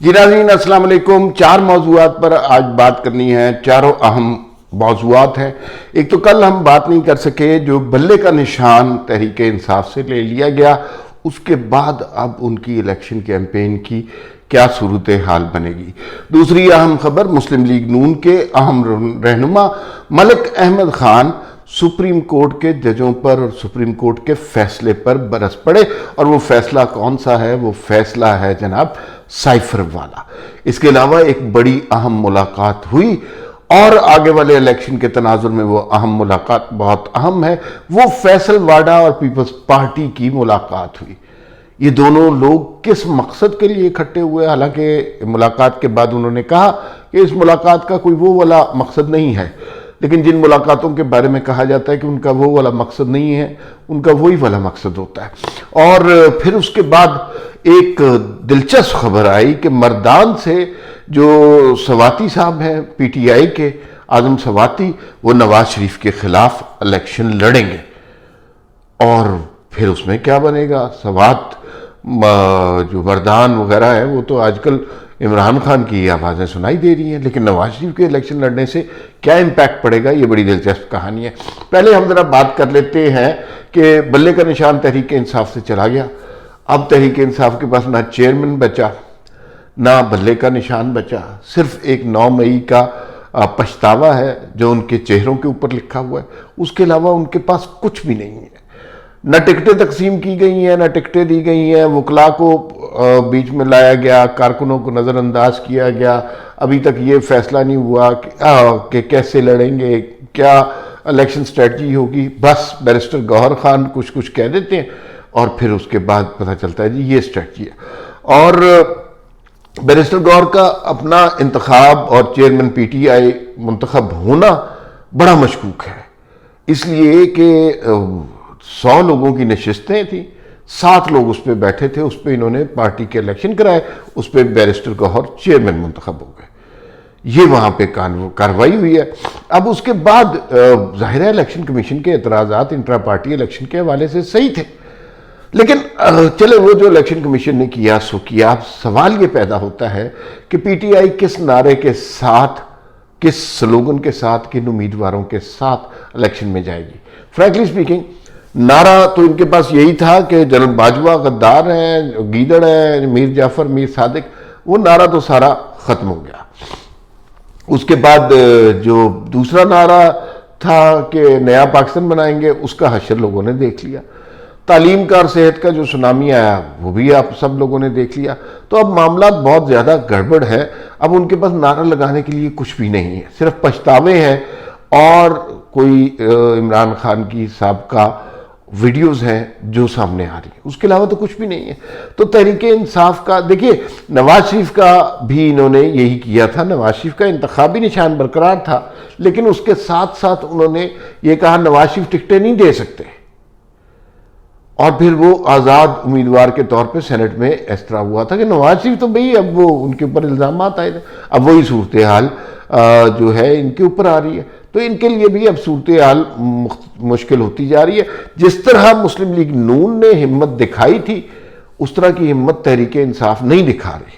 جی ناظرین السلام علیکم. 4 موضوعات پر آج بات کرنی ہے. چاروں اہم موضوعات ہیں. ایک تو کل ہم بات نہیں کر سکے جو بلے کا نشان تحریک انصاف سے لے لیا گیا، اس کے بعد اب ان کی الیکشن کیمپین کی کیا صورتحال بنے گی. دوسری اہم خبر، مسلم لیگ نون کے اہم رہنما ملک احمد خان سپریم کورٹ کے ججوں پر اور سپریم کورٹ کے فیصلے پر برس پڑے، اور وہ فیصلہ کون سا ہے؟ وہ فیصلہ ہے جناب سائفر والا. اس کے علاوہ ایک بڑی اہم ملاقات ہوئی، اور آگے والے الیکشن کے تناظر میں وہ اہم ملاقات بہت اہم ہے. وہ فیصل واڈا اور پیپلز پارٹی کی ملاقات ہوئی. یہ دونوں لوگ کس مقصد کے لیے اکٹھے ہوئے؟ حالانکہ ملاقات کے بعد انہوں نے کہا کہ اس ملاقات کا کوئی وہ والا مقصد نہیں ہے، لیکن جن ملاقاتوں کے بارے میں کہا جاتا ہے کہ ان کا وہ والا مقصد نہیں ہے، ان کا وہی والا مقصد ہوتا ہے. اور پھر اس کے بعد ایک دلچسپ خبر آئی کہ مردان سے جو سواتی صاحب ہیں پی ٹی آئی کے، اعظم سواتی، وہ نواز شریف کے خلاف الیکشن لڑیں گے. اور پھر اس میں کیا بنے گا؟ سوات جو مردان وغیرہ ہے وہ تو آج کل عمران خان کی آوازیں سنائی دے رہی ہیں، لیکن نواز شریف کے الیکشن لڑنے سے کیا امپیکٹ پڑے گا؟ یہ بڑی دلچسپ کہانی ہے. پہلے ہم ذرا بات کر لیتے ہیں کہ بلے کا نشان تحریک انصاف سے چلا گیا. اب تحریک انصاف کے پاس نہ چیئرمین بچا، نہ بلے کا نشان بچا، صرف ایک 9 مئی کا پچھتاوا ہے جو ان کے چہروں کے اوپر لکھا ہوا ہے. اس کے علاوہ ان کے پاس کچھ بھی نہیں ہے. نہ ٹکٹیں تقسیم کی گئی ہیں، نہ ٹکٹیں دی گئی ہیں. وکلاء کو بیچ میں لایا گیا، کارکنوں کو نظر انداز کیا گیا. ابھی تک یہ فیصلہ نہیں ہوا کہ کیسے لڑیں گے، کیا الیکشن اسٹریٹجی ہوگی. بس بیرسٹر گوہر خان کچھ کہہ دیتے ہیں اور پھر اس کے بعد پتہ چلتا ہے جی یہ اسٹریٹجی ہے. اور بیرسٹر گوہر کا اپنا انتخاب اور چیئرمین پی ٹی آئی منتخب ہونا بڑا مشکوک ہے، اس لیے کہ 100 لوگوں کی نشستیں تھیں، 7 لوگ اس پہ بیٹھے تھے، اس پہ انہوں نے پارٹی کے الیکشن کرائے، اس پہ بیرسٹر گوہر چیئرمین منتخب ہو گئے. یہ وہاں پہ کارروائی ہوئی ہے. اب اس کے بعد ظاہر ہے الیکشن کمیشن کے اعتراضات انٹرا پارٹی الیکشن کے حوالے سے صحیح تھے، لیکن چلے وہ جو الیکشن کمیشن نے کیا سو کیا. اب سوال یہ پیدا ہوتا ہے کہ پی ٹی آئی کس نعرے کے ساتھ، کس سلوگن کے ساتھ، کن امیدواروں کے ساتھ الیکشن میں جائے گی. فرینکلی اسپیکنگ، نعرہ تو ان کے پاس یہی تھا کہ جنرل باجوہ غدار ہیں، گیدڑ ہیں، میر جعفر، میر صادق، وہ نعرہ تو سارا ختم ہو گیا. اس کے بعد جو دوسرا نعرہ تھا کہ نیا پاکستان بنائیں گے، اس کا حشر لوگوں نے دیکھ لیا. تعلیم کا اور صحت کا جو سونامی آیا وہ بھی آپ سب لوگوں نے دیکھ لیا. تو اب معاملات بہت زیادہ گڑبڑ ہے. اب ان کے پاس نعرہ لگانے کے لیے کچھ بھی نہیں ہے، صرف پچھتاوے ہیں اور کوئی عمران خان کی سابقہ ویڈیوز ہیں جو سامنے آ رہی ہیں. اس کے علاوہ تو کچھ بھی نہیں ہے. تو تحریک انصاف کا دیکھیے، نواز شریف کا بھی انہوں نے یہی کیا تھا. نواز شریف کا انتخابی نشان برقرار تھا، لیکن اس کے ساتھ ساتھ انہوں نے یہ کہا نواز شریف ٹکٹیں نہیں دے سکتے، اور پھر وہ آزاد امیدوار کے طور پہ سینٹ میں اس طرح ہوا تھا کہ نواز شریف تو بھئی اب وہ ان کے اوپر الزامات آئے تھے. اب وہی صورتحال جو ہے ان کے اوپر آ رہی ہے. تو ان کے لیے بھی اب صورتحال مشکل ہوتی جا رہی ہے. جس طرح مسلم لیگ نون نے ہمت دکھائی تھی، اس طرح کی ہمت تحریک انصاف نہیں دکھا رہی،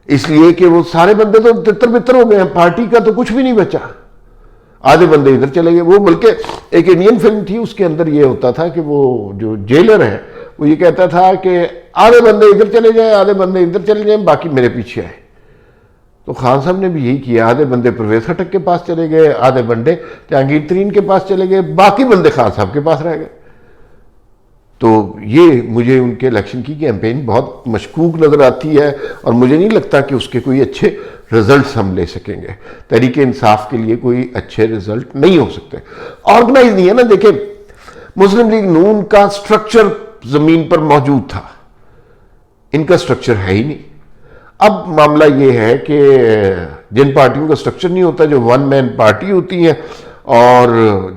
اس لیے کہ وہ سارے بندے تو تتر بتر ہو گئے ہیں. پارٹی کا تو کچھ بھی نہیں بچا. آدھے بندے ادھر چلے گئے. وہ بلکہ ایک انڈین فلم تھی، اس کے اندر یہ ہوتا تھا کہ وہ جو جیلر ہے وہ یہ کہتا تھا کہ آدھے بندے ادھر چلے جائیں، آدھے بندے ادھر چلے جائیں، باقی میرے پیچھے آئے. تو خان صاحب نے بھی یہی کیا. آدھے بندے پرویز خٹک کے پاس چلے گئے، آدھے بندے جہانگیر ترین کے پاس چلے گئے، باقی بندے خان صاحب کے پاس رہ گئے. تو یہ مجھے ان کے الیکشن کی کیمپین بہت مشکوک نظر آتی ہے، اور مجھے نہیں لگتا کہ اس کے کوئی اچھے رزلٹس ہم لے سکیں گے. تحریک انصاف کے لیے کوئی اچھے رزلٹ نہیں ہو سکتے. آرگنائز نہیں ہے نا. دیکھیں، مسلم لیگ نون کا سٹرکچر زمین پر موجود تھا، ان کا سٹرکچر ہے ہی نہیں. اب معاملہ یہ ہے کہ جن پارٹیوں کا سٹرکچر نہیں ہوتا، جو ون مین پارٹی ہوتی ہیں، اور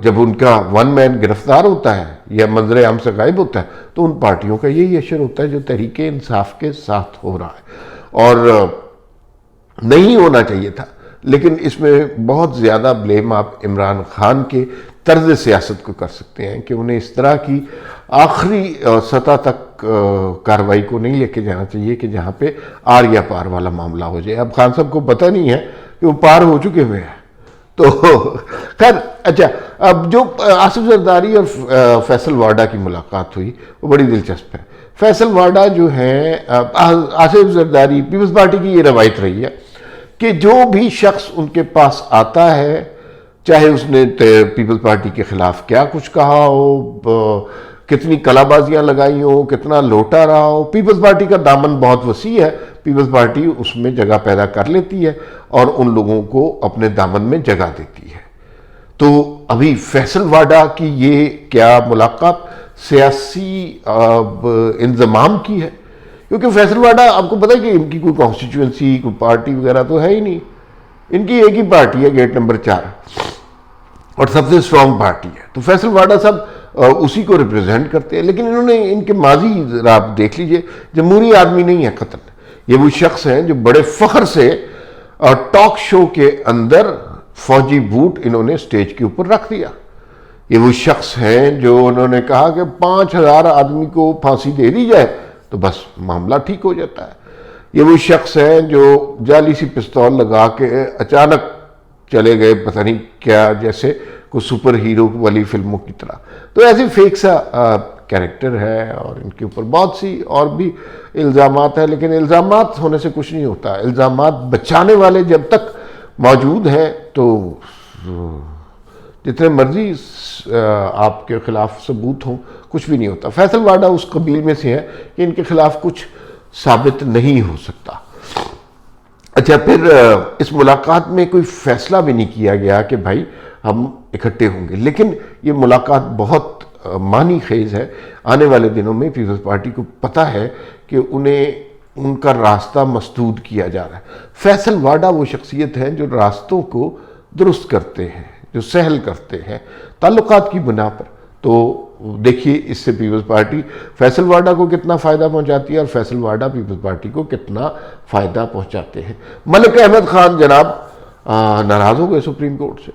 جب ان کا ون مین گرفتار ہوتا ہے یا منظر عام سے غائب ہوتا ہے، تو ان پارٹیوں کا یہی اشر ہوتا ہے جو تحریک انصاف کے ساتھ ہو رہا ہے. اور نہیں ہونا چاہیے تھا، لیکن اس میں بہت زیادہ بلیم آپ عمران خان کے طرز سیاست کو کر سکتے ہیں کہ انہیں اس طرح کی آخری سطح تک کارروائی کو نہیں لے کے جانا چاہیے کہ جہاں پہ آر یا پار والا معاملہ ہو جائے. اب خان صاحب کو پتہ نہیں ہے کہ وہ پار ہو چکے ہوئے ہیں. تو خیر اچھا، اب جو آصف زرداری اور فیصل واڈا کی ملاقات ہوئی وہ بڑی دلچسپ ہے. فیصل واڈا جو ہیں، آصف زرداری، پیپلز پارٹی کی یہ روایت رہی ہے کہ جو بھی شخص ان کے پاس آتا ہے، چاہے اس نے پیپلز پارٹی کے خلاف کیا کچھ کہا ہو، کتنی کلا بازیاں لگائی ہوں، کتنا لوٹا رہا ہو، پیپلز پارٹی کا دامن بہت وسیع ہے. پیپلز پارٹی اس میں جگہ پیدا کر لیتی ہے اور ان لوگوں کو اپنے دامن میں جگہ دیتی ہے. تو ابھی فیصل واڈا کی یہ کیا ملاقات سیاسی انضمام کی ہے؟ کیونکہ فیصل واڈا آپ کو پتہ ہے کہ ان کی کوئی کانسٹیچوئنسی، کوئی پارٹی وغیرہ تو ہے ہی نہیں. ان کی ایک ہی پارٹی ہے، گیٹ نمبر 4، اور سب سے اسٹرانگ پارٹی ہے. تو فیصل واڈا صاحب اسی کو ریپرزینٹ کرتے ہیں. لیکن انہوں نے ان کے ماضی ذرا آپ دیکھ لیجئے، جمہوری آدمی نہیں ہے قطعاً. یہ وہ شخص ہیں جو بڑے فخر سے ٹاک شو کے اندر فوجی بوٹ انہوں نے سٹیج کے اوپر رکھ دیا. یہ وہ شخص ہیں جو انہوں نے کہا کہ 5000 آدمی کو پھانسی دے دی جائے تو بس معاملہ ٹھیک ہو جاتا ہے. یہ وہ شخص ہیں جو جعلی سی پستول لگا کے اچانک چلے گئے پتہ نہیں کیا، جیسے کوئی سپر ہیرو والی فلموں کی طرح. تو ایسے فیک سا کیریکٹر ہے اور ان کے اوپر بہت سی اور بھی الزامات ہیں. لیکن الزامات ہونے سے کچھ نہیں ہوتا. الزامات بچانے والے جب تک موجود ہیں تو جتنے مرضی آپ کے خلاف ثبوت ہوں کچھ بھی نہیں ہوتا. فیصل واڈا اس قبیل میں سے ہے کہ ان کے خلاف کچھ ثابت نہیں ہو سکتا. اچھا، پھر اس ملاقات میں کوئی فیصلہ بھی نہیں کیا گیا کہ بھائی ہم اکٹھے ہوں گے. لیکن یہ ملاقات بہت معنی خیز ہے. آنے والے دنوں میں پیپلز پارٹی کو پتہ ہے کہ انہیں ان کا راستہ مسدود کیا جا رہا ہے. فیصل واڈا وہ شخصیت ہیں جو راستوں کو درست کرتے ہیں، جو سہل کرتے ہیں تعلقات کی بنا پر. تو دیکھیے اس سے پیپلز پارٹی فیصل واڈا کو کتنا فائدہ پہنچاتی ہے اور فیصل واڈا پیپلز پارٹی کو کتنا فائدہ پہنچاتے ہیں. ملک احمد خان جناب ناراض ہو گئے سپریم کورٹ سے،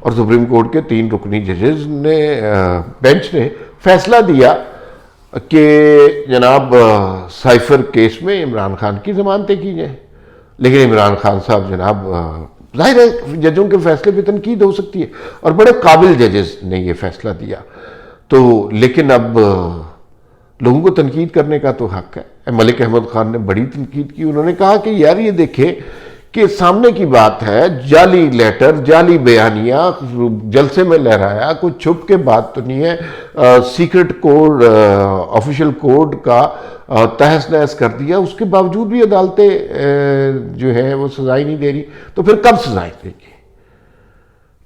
اور سپریم کورٹ کے 3 رکنی ججز نے بینچ نے فیصلہ دیا کہ جناب سائفر کیس میں عمران خان کی ضمانتیں کی جائیں. لیکن عمران خان صاحب جناب، ظاہر ہے ججوں کے فیصلے پہ تنقید ہو سکتی ہے اور بڑے قابل ججز نے یہ فیصلہ دیا. تو لیکن اب لوگوں کو تنقید کرنے کا تو حق ہے. ملک احمد خان نے بڑی تنقید کی. انہوں نے کہا کہ یار یہ دیکھیں کہ سامنے کی بات ہے، جعلی لیٹر، جعلی بیانیہ جلسے میں لہرایا، کوئی چھپ کے بات تو نہیں ہے. سیکرٹ کوڈ، آفیشل کوڈ کا تہس نہس کر دیا. اس کے باوجود بھی عدالتیں جو ہے وہ سزائیں نہیں دے رہی. تو پھر کب سزائیں دے گی؟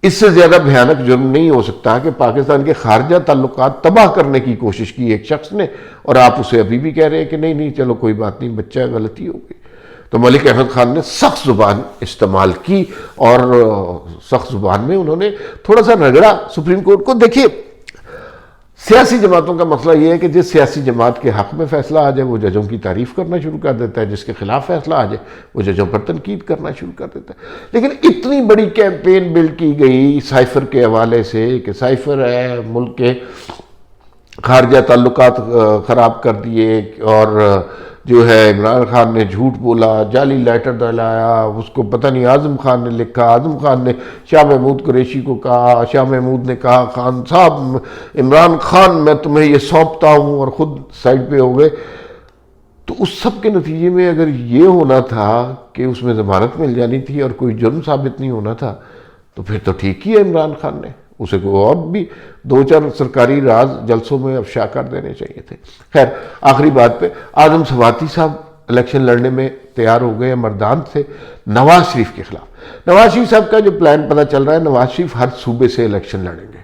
اس سے زیادہ بھیانک جرم نہیں ہو سکتا کہ پاکستان کے خارجہ تعلقات تباہ کرنے کی کوشش کی ایک شخص نے، اور آپ اسے ابھی بھی کہہ رہے ہیں کہ نہیں چلو کوئی بات نہیں، بچہ غلطی ہو گئی. تو ملک احمد خان نے سخت زبان استعمال کی اور سخت زبان میں انہوں نے تھوڑا سا رگڑا سپریم کورٹ کو. دیکھیے سیاسی جماعتوں کا مسئلہ یہ ہے کہ جس سیاسی جماعت کے حق میں فیصلہ آ جائے وہ ججوں کی تعریف کرنا شروع کر دیتا ہے، جس کے خلاف فیصلہ آ جائے وہ ججوں پر تنقید کرنا شروع کر دیتا ہے. لیکن اتنی بڑی کیمپین بلڈ کی گئی سائفر کے حوالے سے کہ سائفر ہے ملک کے خارجہ تعلقات خراب کر دیے، اور جو ہے عمران خان نے جھوٹ بولا، جعلی لیٹر دلایا، اس کو پتہ نہیں اعظم خان نے لکھا، اعظم خان نے شاہ محمود قریشی کو کہا، شاہ محمود نے کہا خان صاحب عمران خان میں تمہیں یہ سونپتا ہوں، اور خود سائڈ پہ ہو گئے. تو اس سب کے نتیجے میں اگر یہ ہونا تھا کہ اس میں ضمانت مل جانی تھی اور کوئی جرم ثابت نہیں ہونا تھا تو پھر تو ٹھیک ہی ہے. عمران خان نے اسے کو اور بھی 2-4 سرکاری راز جلسوں میں افشا کر دینے چاہیے تھے. خیر آخری بات پہ اعظم سواتی صاحب الیکشن لڑنے میں تیار ہو گئے مردان سے نواز شریف کے خلاف. نواز شریف صاحب کا جو پلان پتہ چل رہا ہے، نواز شریف ہر صوبے سے الیکشن لڑیں گے،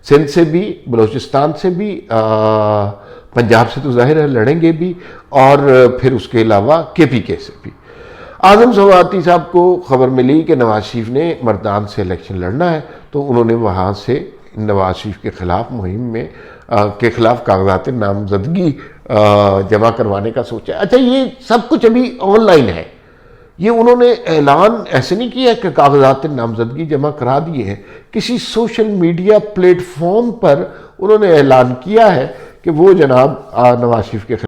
سندھ سے بھی، بلوچستان سے بھی، پنجاب سے تو ظاہر ہے لڑیں گے بھی، اور پھر اس کے علاوہ KPK سے بھی. اعظم سواتی صاحب کو خبر ملی کہ نواز شریف نے مردان سے الیکشن لڑنا ہے، تو انہوں نے وہاں سے نواز شریف کے خلاف مہم میں کے خلاف کاغذات نامزدگی جمع کروانے کا سوچا. اچھا یہ سب کچھ ابھی آن لائن ہے، یہ انہوں نے اعلان ایسے نہیں کیا کہ کاغذات نامزدگی جمع کرا دیے ہیں. کسی سوشل میڈیا پلیٹ فارم پر انہوں نے اعلان کیا ہے کہ وہ جناب نواز شریف کے